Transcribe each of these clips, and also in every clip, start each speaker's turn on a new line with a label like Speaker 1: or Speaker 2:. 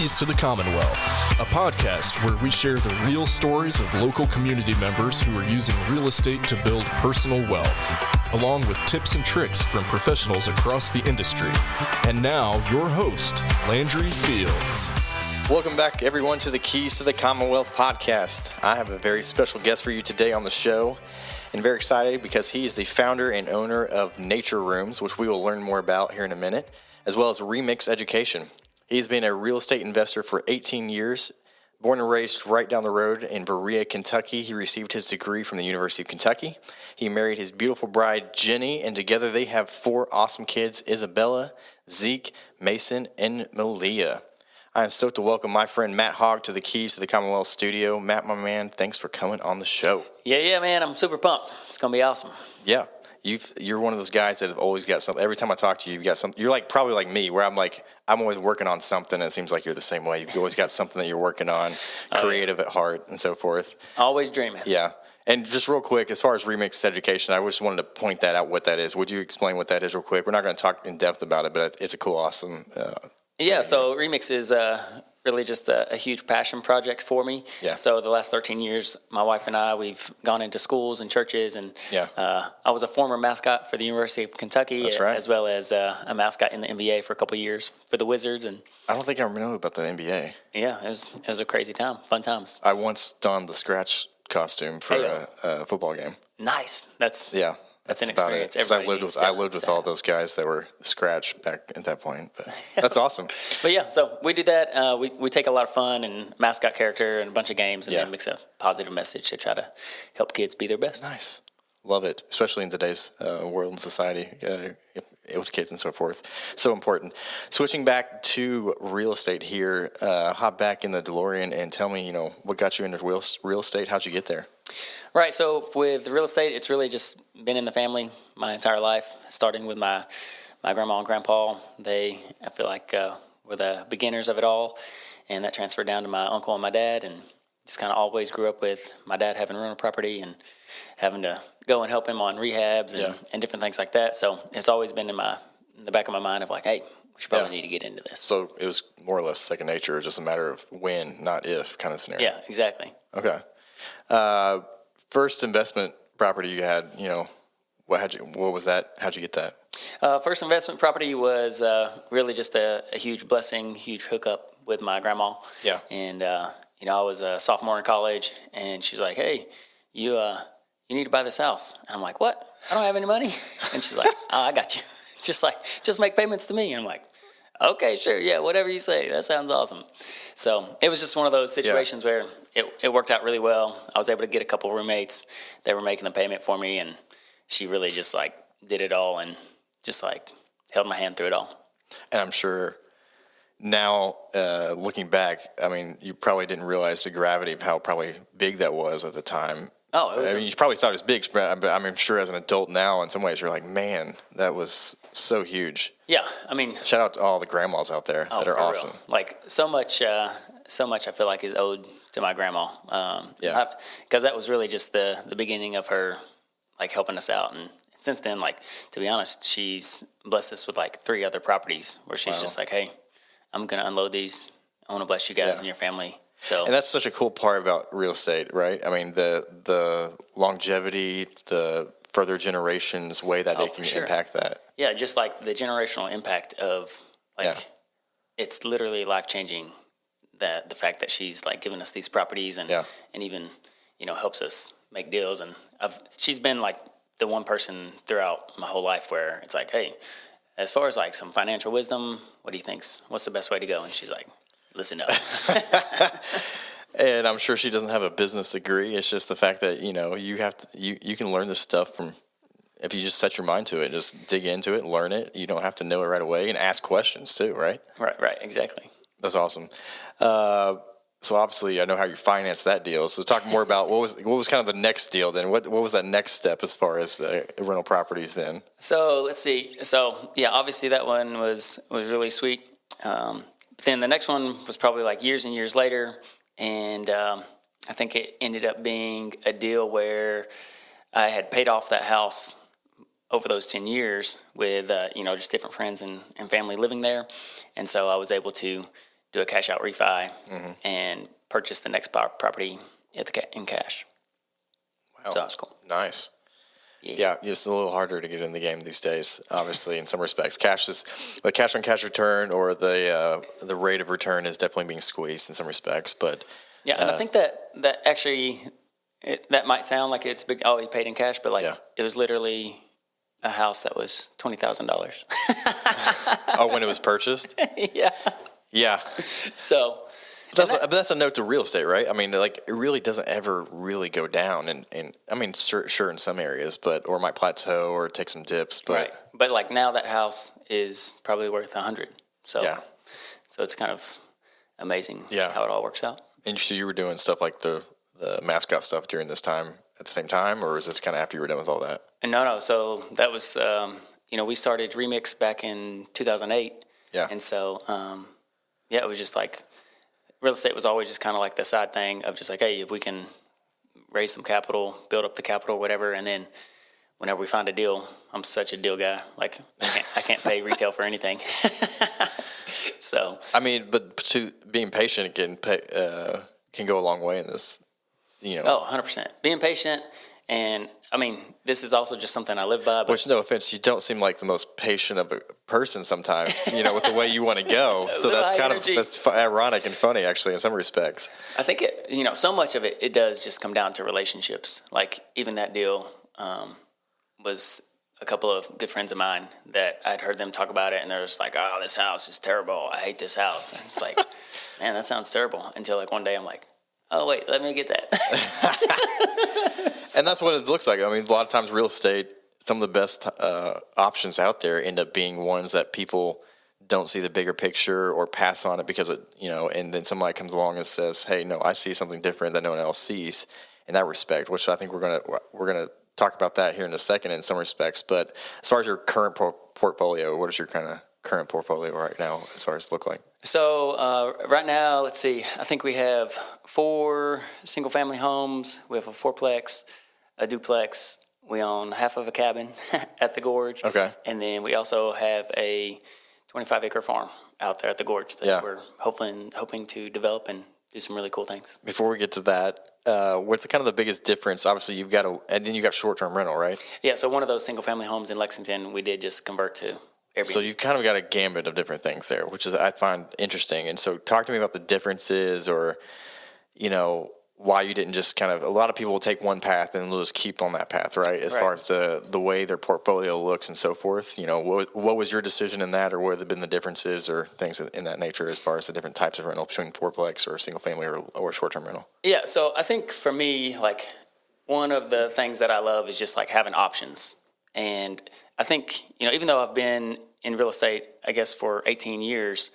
Speaker 1: Keys to the Commonwealth, a podcast where we share the real stories of local community members who are using real estate to build personal wealth, along with tips and tricks from professionals across the industry. And now, your host, Landry Fields.
Speaker 2: Welcome back, everyone, to the Keys to the Commonwealth podcast. I have a very special guest for you today on the show, and very excited because he is the founder and owner of Nature Rooms, which we will learn more about here in a minute, as well as Remix Education. He's been a real estate investor for 18 years. Born and raised right down the road in Berea, Kentucky, he received his degree from the University of Kentucky. He married his beautiful bride, Jenny, and together they have 4 awesome kids, Isabella, Zeke, Mason, and Melea. I am stoked to welcome my friend Matt Hogg to the Keys to the Commonwealth studio. Matt, my man, thanks for coming on the show.
Speaker 3: Yeah, man, I'm super pumped. It's going to be awesome.
Speaker 2: Yeah, you're one of those guys that have always got something. Every time I talk to you, you've got something. You're probably like me, where I'm always working on something, and it seems like you're the same way. You've always got something that you're working on, creative at heart, and so forth.
Speaker 3: Always dreaming.
Speaker 2: Yeah. And just real quick, as far as Remix Education, I just wanted to point that out, what that is. Would you explain what that is real quick? We're not going to talk in depth about it, but it's a cool, awesome
Speaker 3: Yeah, so Remix is really just a huge passion project for me.
Speaker 2: Yeah.
Speaker 3: So the last 13 years, my wife and I, we've gone into schools and churches, and I was a former mascot for the University of Kentucky.
Speaker 2: That's right.
Speaker 3: As well as a mascot in the NBA for a couple of years for the Wizards. And
Speaker 2: I don't think I know about the NBA.
Speaker 3: yeah, it was a crazy time, fun times.
Speaker 2: I once donned the scratch costume for a football game.
Speaker 3: Nice. That's an
Speaker 2: about
Speaker 3: experience.
Speaker 2: Because I lived with all those guys that were scratch back at that point. But that's awesome.
Speaker 3: But yeah, so we do that. We take a lot of fun and mascot character and a bunch of games, and then mix a positive message to try to help kids be their best.
Speaker 2: Nice. Love it, especially in today's world and society with kids and so forth. So important. Switching back to real estate here, hop back in the DeLorean and tell me, what got you into real estate? How'd you get there?
Speaker 3: Right, so with real estate, it's really just been in the family my entire life, starting with my grandma and grandpa. I feel like, were the beginners of it all, and that transferred down to my uncle and my dad, and just kind of always grew up with my dad having rental property and having to go and help him on rehabs and different things like that. So it's always been in the back of my mind of like, hey, we should probably need to get into this.
Speaker 2: So it was more or less second nature, just a matter of when, not if kind of scenario.
Speaker 3: Yeah, exactly.
Speaker 2: Okay. First investment property you had, what was that? How'd you get that?
Speaker 3: First investment property was really just a huge blessing, huge hookup with my grandma.
Speaker 2: Yeah.
Speaker 3: And, I was a sophomore in college, and she's like, hey, you need to buy this house. And I'm like, what? I don't have any money. And she's like, oh, I got you. Just make payments to me. And I'm like, okay, sure. Yeah, whatever you say. That sounds awesome. So it was just one of those situations where it worked out really well. I was able to get a couple of roommates that were making the payment for me, and she really just did it all and just held my hand through it all.
Speaker 2: And I'm sure now, looking back, I mean, you probably didn't realize the gravity of how probably big that was at the time.
Speaker 3: Oh, it was.
Speaker 2: I mean, you probably thought it was big, but I'm sure as an adult now, in some ways, you're like, man, that was so huge.
Speaker 3: Yeah, I mean,
Speaker 2: shout out to all the grandmas out there that are awesome.
Speaker 3: Real. So much I feel like is owed to my grandma. Because that was really just the beginning of her helping us out, and since then, to be honest, she's blessed us with 3 other properties where she's just like, hey, I'm gonna unload these. I want to bless you guys and your family. So,
Speaker 2: and that's such a cool part about real estate, right? I mean, the longevity, the further generations, way that it can impact that.
Speaker 3: Yeah, just the generational impact of it's literally life changing. That the fact that she's giving us these properties and even helps us make deals, and she's been the one person throughout my whole life where it's like, hey, as far as some financial wisdom, what do you think's what's the best way to go? And she's like, listen up.
Speaker 2: And I'm sure she doesn't have a business degree. It's just the fact that you can learn this stuff from, if you just set your mind to it, just dig into it, learn it. You don't have to know it right away, and ask questions too, right?
Speaker 3: Right, exactly.
Speaker 2: That's awesome. So obviously, I know how you financed that deal. So talk more about what was kind of the next deal then. What was that next step as far as rental properties then?
Speaker 3: So let's see. So yeah, obviously that one was really sweet. Then the next one was probably years and years later, and I think it ended up being a deal where I had paid off that house over those 10 years with just different friends and family living there, and so I was able to do a cash out refi and purchase the next property in cash.
Speaker 2: Wow.
Speaker 3: So that's cool.
Speaker 2: Nice. Yeah, it's a little harder to get in the game these days, obviously, in some respects. The cash on cash return or the rate of return is definitely being squeezed in some respects. But
Speaker 3: yeah, and I think that actually that might sound like it's big. Oh, he paid in cash, but it was literally a house that was $20,000.
Speaker 2: Oh, when it was purchased?
Speaker 3: Yeah.
Speaker 2: Yeah.
Speaker 3: So.
Speaker 2: But that's a note to real estate, right? I mean, like, it really doesn't ever really go down, and I mean, sure in some areas, or it might plateau or take some dips, but
Speaker 3: right. But like now, that house is probably worth $100. So
Speaker 2: yeah,
Speaker 3: so it's kind of amazing how it all works out. And
Speaker 2: so you were doing stuff like the mascot stuff during this time at the same time, or is this kind of after you were done with all that?
Speaker 3: No. So that was we started Remix back in 2008.
Speaker 2: Yeah,
Speaker 3: and so it was just like. Real estate was always just kind of like the side thing of just like, hey, if we can raise some capital, build up the capital, whatever, and then whenever we find a deal, I'm such a deal guy. Like I can't pay retail for anything. So
Speaker 2: I mean, but being patient can go a long way in this.
Speaker 3: Oh, 100%. Being patient, and I mean, this is also just something I live by. But
Speaker 2: which, no offense, you don't seem like the most patient of a person sometimes, with the way you want to go. So that's ironic and funny, actually, in some respects.
Speaker 3: I think so much of it does just come down to relationships. Like even that deal was a couple of good friends of mine that I'd heard them talk about it, and they're just like, "Oh, this house is terrible. I hate this house." And it's like, man, that sounds terrible. Until like one day, I'm like, oh wait, let me get that.
Speaker 2: And that's what it looks like. I mean, a lot of times real estate, some of the best options out there end up being ones that people don't see the bigger picture or pass on it because and then somebody comes along and says, hey, no, I see something different that no one else sees in that respect, which I think we're gonna talk about that here in a second in some respects. But as far as your current portfolio, what is your kind of current portfolio right now as far as look like?
Speaker 3: So right now, let's see. I think we have 4 single-family homes. We have a 4-plex, a duplex. We own half of a cabin at the gorge.
Speaker 2: Okay.
Speaker 3: And then we also have a 25-acre farm out there at the gorge that we're hoping to develop and do some really cool things.
Speaker 2: Before we get to that, what's kind of the biggest difference? Obviously, and then you got short-term rental, right?
Speaker 3: Yeah. So one of those single-family homes in Lexington, we did just convert to Airbnb.
Speaker 2: So you've kind of got a gambit of different things there, which is I find interesting. And so talk to me about the differences or, why you didn't just kind of – a lot of people will take one path and they'll just keep on that path, right, as far as the way their portfolio looks and so forth. What was your decision in that, or what have been the differences or things in that nature as far as the different types of rental between fourplex or single-family or short-term rental?
Speaker 3: Yeah, so I think for me, like one of the things that I love is just like having options. And I think, even though I've been in real estate, I guess, for 18 years,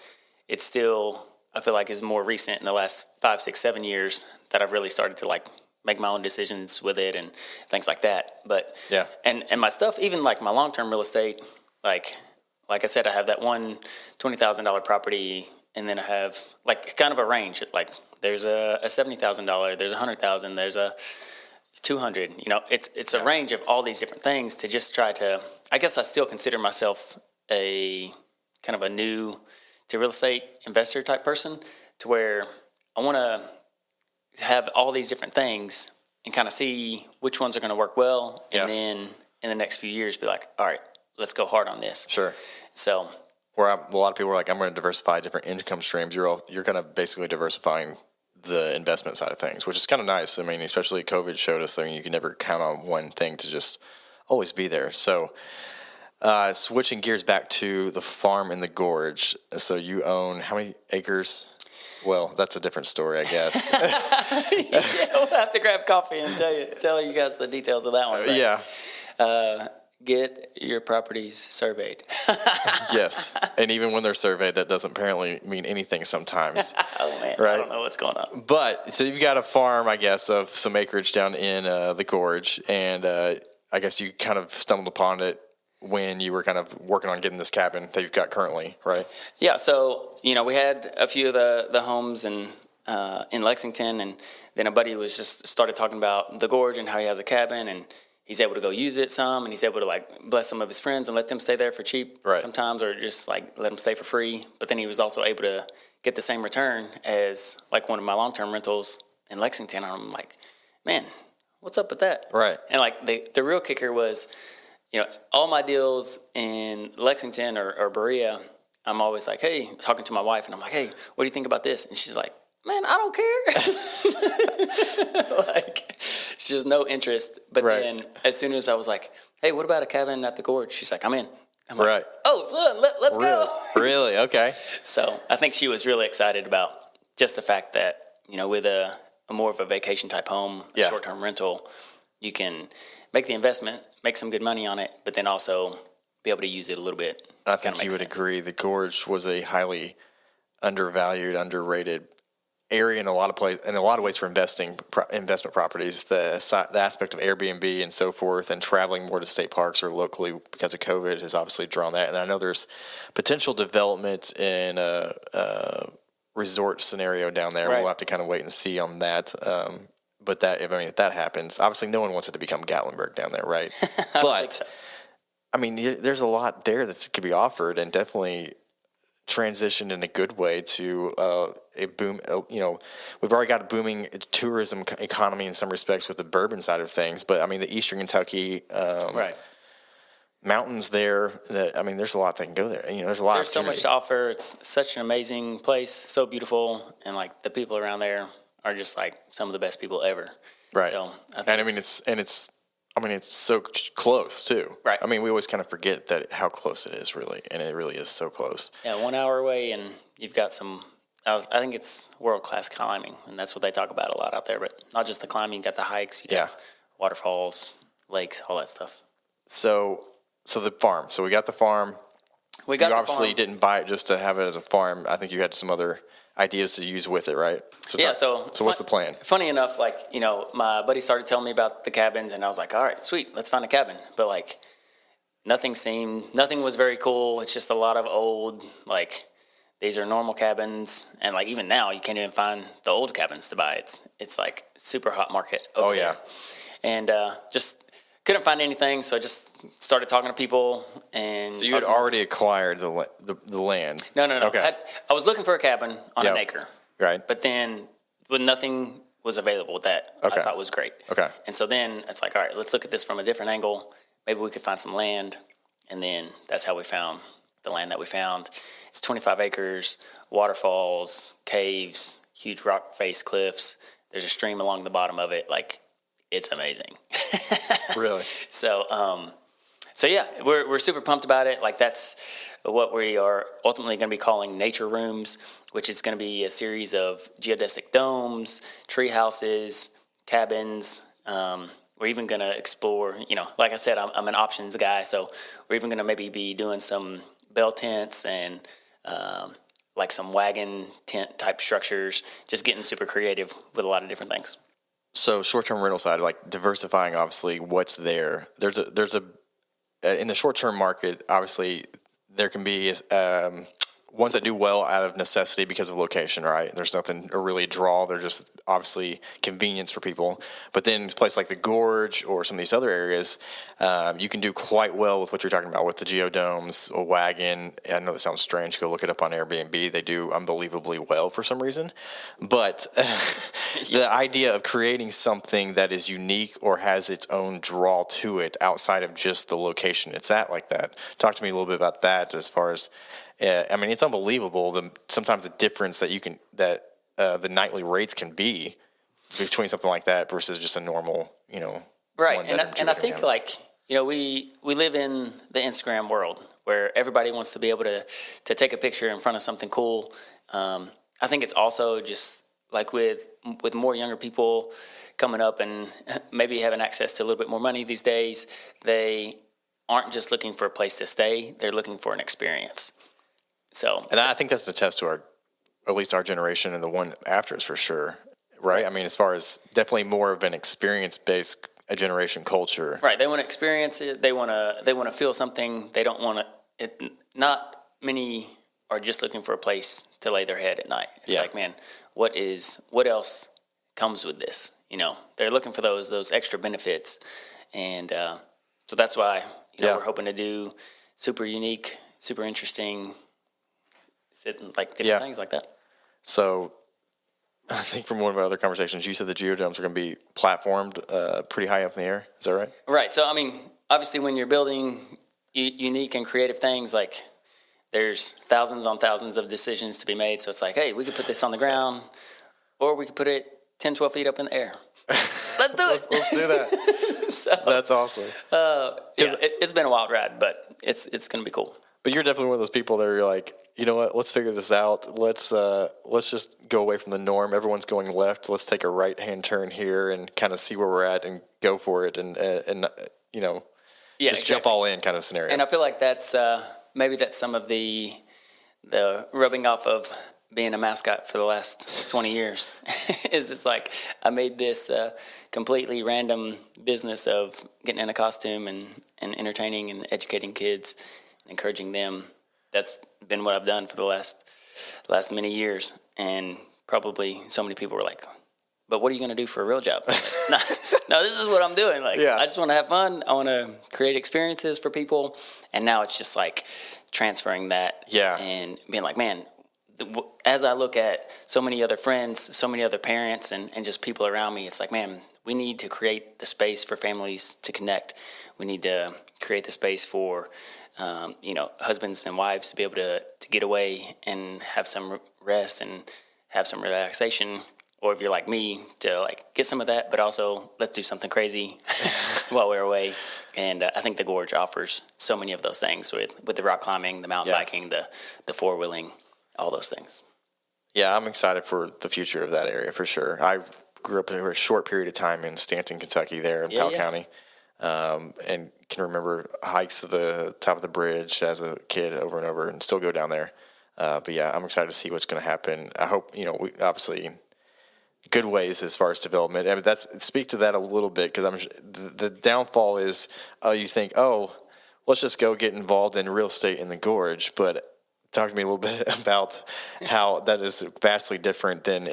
Speaker 3: it's still, I feel like, is more recent in the last 5, 6, 7 years that I've really started to like make my own decisions with it and things like that. But
Speaker 2: yeah,
Speaker 3: and my stuff, even like my long-term real estate, like I said, I have that one $20,000 property, and then I have like kind of a range. Like there's a $70,000, there's $100,000, there's a 200. It's a range of all these different things to just try to. I guess I still consider myself a kind of a new to real estate investor type person, to where I want to have all these different things and kind of see which ones are going to work well, and then in the next few years be like, all right, let's go hard on this.
Speaker 2: Sure.
Speaker 3: So
Speaker 2: a lot of people are like, I'm going to diversify different income streams. You're kind of basically diversifying the investment side of things, which is kind of nice. I mean, especially COVID showed us that you can never count on one thing to just always be there. So switching gears back to the farm in the gorge. So you own how many acres? Well, that's a different story, I guess.
Speaker 3: Yeah, we'll have to grab coffee and tell you guys the details of that one. But, get your properties surveyed.
Speaker 2: Yes. And even when they're surveyed, that doesn't apparently mean anything sometimes.
Speaker 3: Oh, man.
Speaker 2: Right?
Speaker 3: I don't know what's going on.
Speaker 2: But, so you've got a farm, I guess, of some acreage down in the gorge. And I guess you kind of stumbled upon it when you were kind of working on getting this cabin that you've got currently, right?
Speaker 3: Yeah. So, we had a few of the homes in Lexington. And then a buddy was just started talking about the gorge and how he has a cabin, and he's able to go use it some, and he's able to like bless some of his friends and let them stay there for cheap sometimes, or just like let them stay for free. But then he was also able to get the same return as like one of my long-term rentals in Lexington. I'm like, man, what's up with that?
Speaker 2: Right.
Speaker 3: And like the real kicker was, all my deals in Lexington or Berea, I'm always like, hey, talking to my wife, and I'm like, hey, what do you think about this? And she's like, man, I don't care. Like, she has no interest. But then as soon as I was like, hey, what about a cabin at the gorge? She's like, I'm in. I'm like, oh, son, let's go.
Speaker 2: Really? Okay.
Speaker 3: So I think she was really excited about just the fact that, with a more of a vacation type home, a short-term rental, you can make the investment, make some good money on it, but then also be able to use it a little bit.
Speaker 2: I think you would agree. The gorge was a highly undervalued, underrated area in a lot of ways for investment properties. The aspect of Airbnb and so forth, and traveling more to state parks or locally because of COVID has obviously drawn that. And I know there's potential development in a resort scenario down there. We'll have to kind of wait and see on that. But if that happens, obviously no one wants it to become Gatlinburg down there, right? But there's a lot there that could be offered, and definitely transitioned in a good way to a boom. We've already got a booming tourism economy in some respects with the bourbon side of things, but the Eastern Kentucky mountains there. There's a lot that can go there. There's a lot.
Speaker 3: There's so much to offer. It's such an amazing place, so beautiful, and like the people around there are just like some of the best people ever.
Speaker 2: Right.
Speaker 3: So
Speaker 2: it's so close too.
Speaker 3: Right.
Speaker 2: We always kind of forget that how close it is really, and it really is so close.
Speaker 3: Yeah, 1 hour away, and you've got some. I think it's world-class climbing, and that's what they talk about a lot out there. But not just the climbing, you got the hikes, you got waterfalls, lakes, all that stuff.
Speaker 2: So the farm. So we got the farm. You obviously didn't buy it just to have it as a farm. I think you had some other ideas to use with it, right? So what's the plan?
Speaker 3: Funny enough, my buddy started telling me about the cabins, and I was like, all right, sweet, let's find a cabin. But nothing was very cool. It's just a lot of old, these are normal cabins, and even now you can't even find the old cabins to buy. It's like super hot market over there. And just couldn't find anything, so I just started talking to people. And
Speaker 2: so you had already acquired the land?
Speaker 3: No.
Speaker 2: Okay.
Speaker 3: I was looking for a cabin on an acre.
Speaker 2: Right.
Speaker 3: But then nothing was available that I thought was great.
Speaker 2: Okay.
Speaker 3: And so then it's like, all right, let's look at this from a different angle. Maybe we could find some land. And then that's how we found the land that we found. It's 25 acres, waterfalls, caves, huge rock face cliffs. There's a stream along the bottom of it. It's amazing.
Speaker 2: Really?
Speaker 3: So yeah, we're super pumped about it. That's what we are ultimately going to be calling Nature Rooms, which is going to be a series of geodesic domes, tree houses, cabins. We're even going to explore, like I said, I'm an options guy, so we're even going to maybe be doing some bell tents and some wagon tent type structures, just getting super creative with a lot of different things.
Speaker 2: So short-term rental side, diversifying, obviously, what's there. There's a in the short-term market, obviously, there can be ones that do well out of necessity because of location, right? There's nothing to really draw. They're just obviously convenience for people. But then a place like the Gorge or some of these other areas, you can do quite well with what you're talking about with the Geodomes, a wagon. I know that sounds strange. Go look it up on Airbnb. They do unbelievably well for some reason. But the idea of creating something that is unique or has its own draw to it outside of just the location it's at like that. Talk to me a little bit about that as far as it's unbelievable sometimes the difference that the nightly rates can be between something like that versus just a normal,
Speaker 3: right. And I think we live in the Instagram world where everybody wants to be able to take a picture in front of something cool. I think it's also just with more younger people coming up and maybe having access to a little bit more money these days, they aren't just looking for a place to stay; they're looking for an experience. So,
Speaker 2: and I think that's a test to at least our generation and the one after us for sure, right? As far as definitely more of an experience-based generation culture.
Speaker 3: Right. They want to experience it. They want to feel something. They don't want to. Not many are just looking for a place to lay their head at night. It's man, what else comes with this? They're looking for those extra benefits, and so that's why we're hoping to do super unique, super interesting. Different things like that.
Speaker 2: So I think from one of our other conversations, you said the Geodomes are going to be platformed pretty high up in the air. Is that right?
Speaker 3: Right. So, I mean, obviously when you're building unique and creative things, like there's thousands on thousands of decisions to be made. So it's like, hey, we could put this on the ground or we could put it 10, 12 feet up in the air. Let's do it.
Speaker 2: Let's do that.
Speaker 3: So,
Speaker 2: that's awesome.
Speaker 3: It's been a wild ride, but it's going to be cool.
Speaker 2: But you're definitely one of those people that are like, you know what, let's figure this out. Let's just go away from the norm. Everyone's going left. Let's take a right-hand turn here and kind of see where we're at and go for it and you know, just jump all in kind of scenario.
Speaker 3: And I feel like that's maybe that's some of the rubbing off of being a mascot for the last 20 years is this like I made this completely random business of getting in a costume and entertaining and educating kids and encouraging them. That's been what I've done for the last many years. And probably so many people were like, but what are you going to do for a real job? Like, no, this is what I'm doing. Like, I just want to have fun. I want to create experiences for people. And now it's just like transferring that and being like, man, as I look at so many other friends, so many other parents and just people around me, it's like, man, we need to create the space for families to connect. We need to create the space for, husbands and wives to be able to get away and have some rest and have some relaxation. Or if you're like me, to like get some of that, but also let's do something crazy while we're away. And I think the Gorge offers so many of those things with the rock climbing, the mountain biking, the four-wheeling, all those things.
Speaker 2: Yeah, I'm excited for the future of that area for sure. I grew up in a short period of time in Stanton, Kentucky there in Powell County, and can remember hikes to the top of the bridge as a kid over and over and still go down there. But yeah, I'm excited to see what's going to happen. I hope, we obviously good ways as far as development. I mean, speak to that a little bit because the downfall is you think, let's just go get involved in real estate in the Gorge. But talk to me a little bit about how that is vastly different than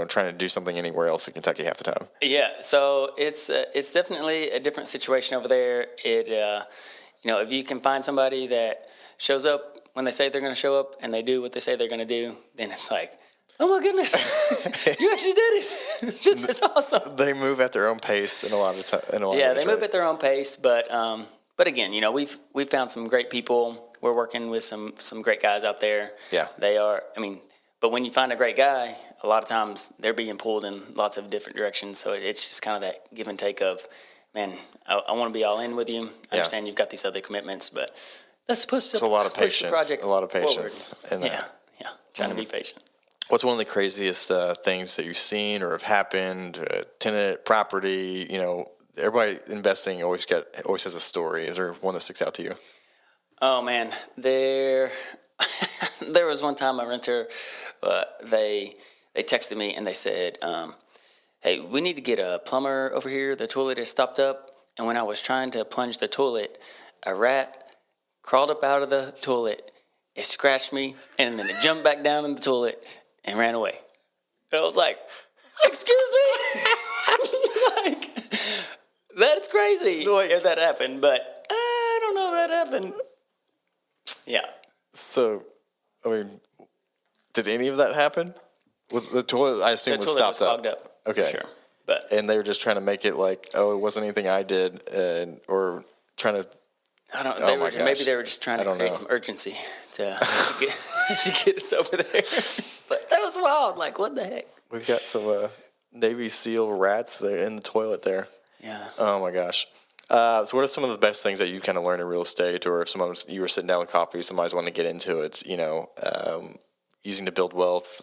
Speaker 2: trying to do something anywhere else in Kentucky half the time.
Speaker 3: Yeah, so it's definitely a different situation over there. If you can find somebody that shows up when they say they're going to show up and they do what they say they're going to do, then it's like, oh my goodness, you actually did it. This is awesome.
Speaker 2: They move at their own pace in a lot of time.
Speaker 3: They move at their own pace, but again, we've found some great people. We're working with some great guys out there. Yeah. They are, but when you find a great guy, a lot of times they're being pulled in lots of different directions. So it's just kind of that give and take of, man, I want to be all in with you. I understand you've got these other commitments, but that's supposed to
Speaker 2: push the project
Speaker 3: a lot of
Speaker 2: patience.
Speaker 3: Forward. Trying to be patient.
Speaker 2: What's one of the craziest things that you've seen or have happened? Tenant, property, everybody investing always has a story. Is there one that sticks out to you?
Speaker 3: Oh man, there was one time a renter, they texted me and they said, hey, we need to get a plumber over here. The toilet is stopped up. And when I was trying to plunge the toilet, a rat crawled up out of the toilet. It scratched me and then it jumped back down in the toilet and ran away. And I was like, excuse me? That's crazy if that happened, but I don't know if that happened. Yeah.
Speaker 2: So, did any of that happen? Was the toilet, I assume, was stopped up?
Speaker 3: The toilet was clogged up.
Speaker 2: Okay.
Speaker 3: Sure.
Speaker 2: And they were just trying to make it like, it wasn't anything I did, or trying to...
Speaker 3: I don't know. Maybe they were just trying to create some urgency to get us over there. But that was wild. Like, what the heck?
Speaker 2: We've got some Navy SEAL rats there in the toilet there.
Speaker 3: Yeah.
Speaker 2: Oh, my gosh. So what are some of the best things that you kind of learned in real estate, or if you were sitting down with coffee, somebody's wanting to get into it, using to build wealth?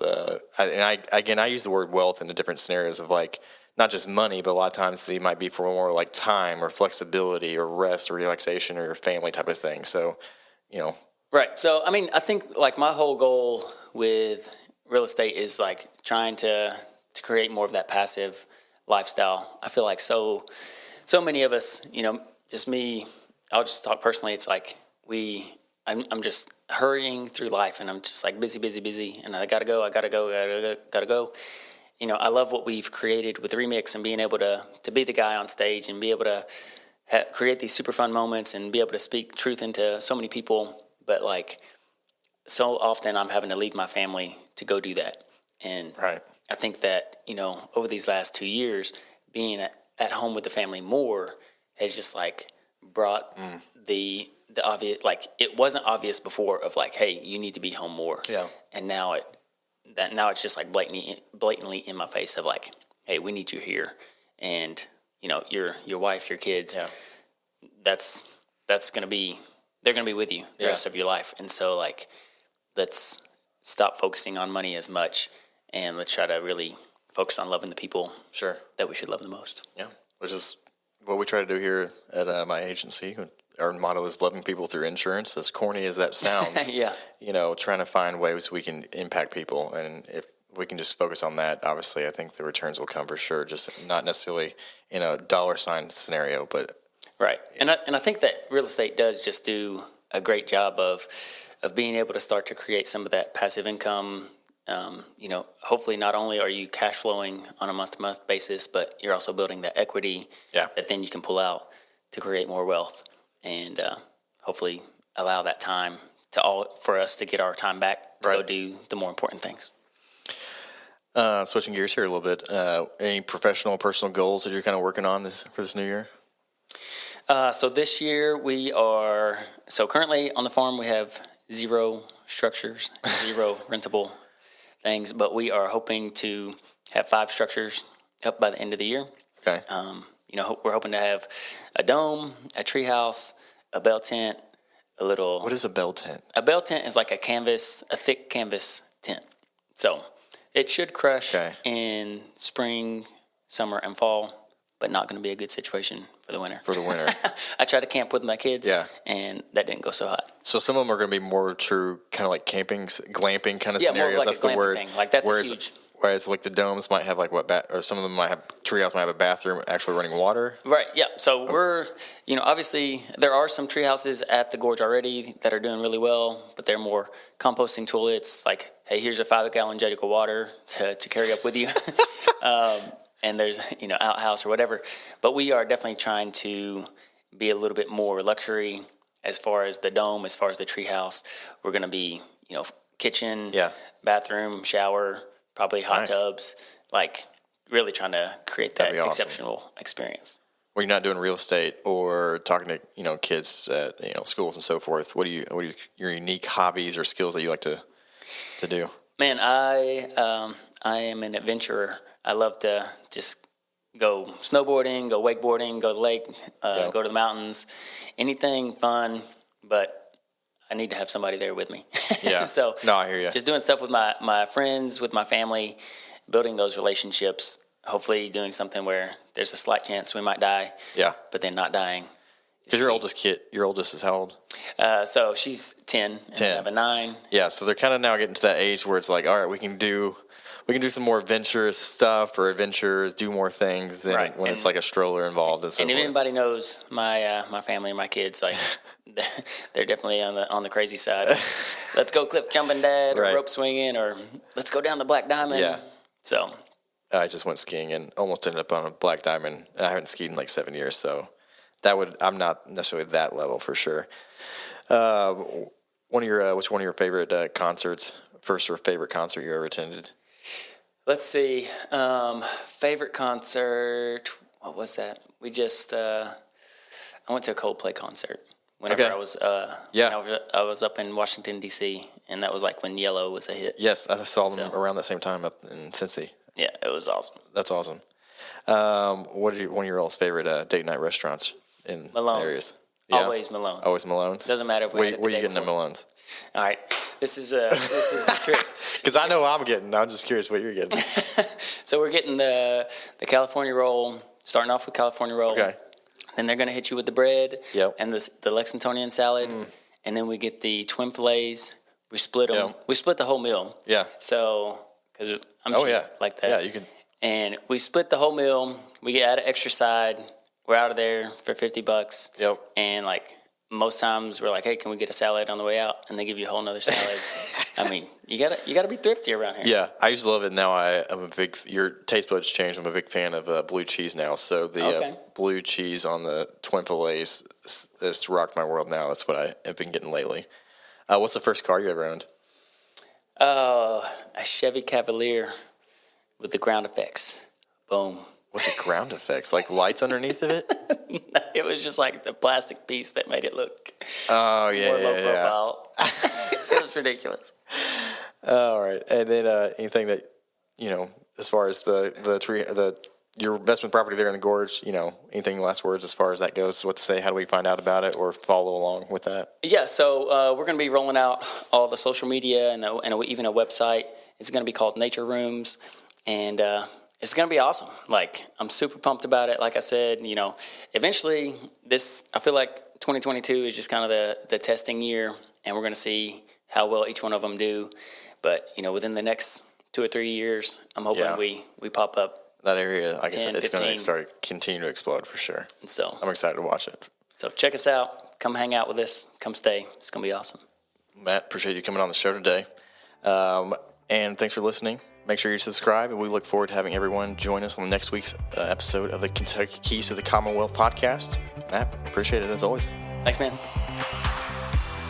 Speaker 2: I use the word wealth in the different scenarios of like, not just money, but a lot of times it might be for more like time or flexibility or rest or relaxation or your family type of thing. So,
Speaker 3: Right. So, I think like my whole goal with real estate is like trying to create more of that passive lifestyle. I feel like so many of us, just me, I'll just talk personally. It's like I'm just hurrying through life and I'm just like busy. And I gotta go. I love what we've created with Remix and being able to be the guy on stage and be able to create these super fun moments and be able to speak truth into so many people. But like so often I'm having to leave my family to go do that. And
Speaker 2: Right.
Speaker 3: I think that, over these last 2 years, being at home with the family more has just like brought the obvious, like it wasn't obvious before of like, hey, you need to be home more.
Speaker 2: Yeah.
Speaker 3: And now it's just like blatantly in my face of like, hey, we need you here. And, your wife, your kids,
Speaker 2: Yeah.
Speaker 3: that's going to be, they're going to be with you the rest of your life. And so like, let's stop focusing on money as much and let's try to really focus on loving the people that we should love the most.
Speaker 2: Yeah. Which is what we try to do here at my agency. Our motto is loving people through insurance. As corny as that sounds,
Speaker 3: Yeah.
Speaker 2: Trying to find ways we can impact people. And if we can just focus on that, obviously, I think the returns will come for sure. Just not necessarily in a dollar sign scenario, but
Speaker 3: right. And I think that real estate does just do a great job of being able to start to create some of that passive income. Hopefully not only are you cash flowing on a month-to-month basis, but you're also building that equity that then you can pull out to create more wealth and hopefully allow that time for us to get our time back to go do the more important things.
Speaker 2: Switching gears here a little bit, any professional, personal goals that you're kind of working on for this new year?
Speaker 3: So this year currently on the farm we have 0 structures, 0 rentable things, but we are hoping to have 5 structures up by the end of the year.
Speaker 2: Okay.
Speaker 3: We're hoping to have a dome, a treehouse, a bell tent,
Speaker 2: What is a bell tent?
Speaker 3: A bell tent is like a thick canvas tent. So it should crush in spring, summer, and fall, but not going to be a good situation for the winter. I tried to camp with my kids, and that didn't go so hot.
Speaker 2: So some of them are going to be more true, kind of like glamping kind of scenarios.
Speaker 3: More like
Speaker 2: that's
Speaker 3: a
Speaker 2: the
Speaker 3: glamping
Speaker 2: word.
Speaker 3: thing. Like that's huge.
Speaker 2: Whereas like the domes might have like or some of them might have treehouse might have a bathroom actually running water.
Speaker 3: Right. Yeah. So we're obviously there are some tree houses at the gorge already that are doing really well, but they're more composting toilets. Like, hey, here's a 5-gallon jug of water to carry up with you. And there's outhouse or whatever. But we are definitely trying to be a little bit more luxury as far as the dome, as far as the tree house. We're going to be kitchen, bathroom, shower, probably hot tubs, like really trying to create that exceptional experience.
Speaker 2: When you're not doing real estate or talking to kids at schools and so forth, what are your unique hobbies or skills that you like to do?
Speaker 3: Man, I am an adventurer. I love to just go snowboarding, go wakeboarding, go to the lake, go to the mountains, anything fun, but I need to have somebody there with me.
Speaker 2: Yeah.
Speaker 3: So
Speaker 2: no, I hear you.
Speaker 3: Just doing stuff with my friends, with my family, building those relationships, hopefully doing something where there's a slight chance we might die. Yeah. But then not dying.
Speaker 2: Because your oldest is how old?
Speaker 3: So she's 10. 10. I have a 9.
Speaker 2: Yeah, so they're kind of now getting to that age where it's like, all right, we can do some more adventurous stuff or adventures, do more things than when it's like a stroller involved. And so
Speaker 3: if anybody knows my family and my kids, like they're definitely on the crazy side. Let's go cliff jumping, Dad, or rope swinging, or let's go down the Black Diamond. Yeah. So
Speaker 2: I just went skiing and almost ended up on a Black Diamond. I haven't skied in like 7 years, so I'm not necessarily that level for sure. Which one of your favorite concerts? First or favorite concert you ever attended?
Speaker 3: Let's see. Favorite concert. What was that? We just I went to a Coldplay concert whenever I was I was up in Washington D.C. and that was like when Yellow was a hit.
Speaker 2: Yes, I saw them around that same time up in Cincy.
Speaker 3: Yeah, it was awesome.
Speaker 2: That's awesome. What are one of your all's favorite date night restaurants in
Speaker 3: Malone's.
Speaker 2: areas?
Speaker 3: Yeah. Always Malone's.
Speaker 2: Always Malone's.
Speaker 3: Doesn't matter if we had it the
Speaker 2: where
Speaker 3: day
Speaker 2: you getting
Speaker 3: before.
Speaker 2: at Malone's?
Speaker 3: All right, this is the trick.
Speaker 2: Because I know what I'm getting. I'm just curious what you're getting.
Speaker 3: So we're getting the California roll. Starting off with California roll.
Speaker 2: Okay.
Speaker 3: Then they're going to hit you with the bread.
Speaker 2: Yep.
Speaker 3: And the Lexingtonian salad. And then we get the twin fillets. We split them. We split the whole meal.
Speaker 2: Yeah.
Speaker 3: So because I'm cheap like that.
Speaker 2: Yeah, you can.
Speaker 3: And we split the whole meal. We add an extra side. We're out of there for $50.
Speaker 2: Yep.
Speaker 3: And like most times we're like, hey, can we get a salad on the way out? And they give you a whole nother salad. I mean, you gotta be thrifty around here.
Speaker 2: Yeah, I used to love it. Now I'm a big. Your taste buds changed. I'm a big fan of blue cheese now. So the blue cheese on the twin fillets has rocked my world now. That's what I have been getting lately. What's the first car you ever owned?
Speaker 3: A Chevy Cavalier with the ground effects. Boom.
Speaker 2: What's the ground effects? Like lights underneath of it?
Speaker 3: It was just like the plastic piece that made it look
Speaker 2: Oh,
Speaker 3: more low profile. It was ridiculous.
Speaker 2: All right. And then anything that, as far as your investment property there in the gorge, anything last words as far as that goes, what to say, how do we find out about it or follow along with that?
Speaker 3: Yeah, so we're going to be rolling out all the social media and even a website. It's going to be called Nature Rooms, and it's going to be awesome. Like, I'm super pumped about it. Like I said, eventually I feel like 2022 is just kind of the testing year, and we're going to see how well each one of them do. But, within the next 2 or 3 years, I'm hoping we pop up.
Speaker 2: That area, like
Speaker 3: 10,
Speaker 2: I said, it's
Speaker 3: 15.
Speaker 2: going to continue to explode for sure.
Speaker 3: And so
Speaker 2: I'm excited to watch it.
Speaker 3: So check us out. Come hang out with us. Come stay. It's going to be awesome.
Speaker 2: Matt, appreciate you coming on the show today. And thanks for listening. Make sure you subscribe, and we look forward to having everyone join us on next week's episode of the Kentucky Keys to the Commonwealth podcast. Matt, appreciate it as always.
Speaker 3: Thanks, man.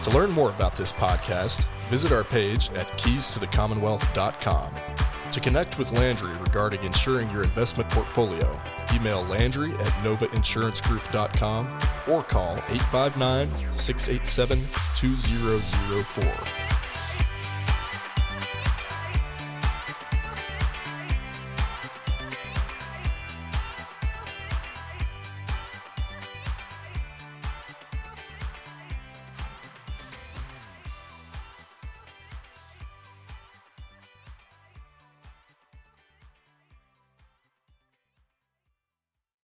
Speaker 1: To learn more about this podcast, visit our page at keystothecommonwealth.com. To connect with Landry regarding insuring your investment portfolio, email Landry at novainsuranceGroup.com or call 859-687-2004.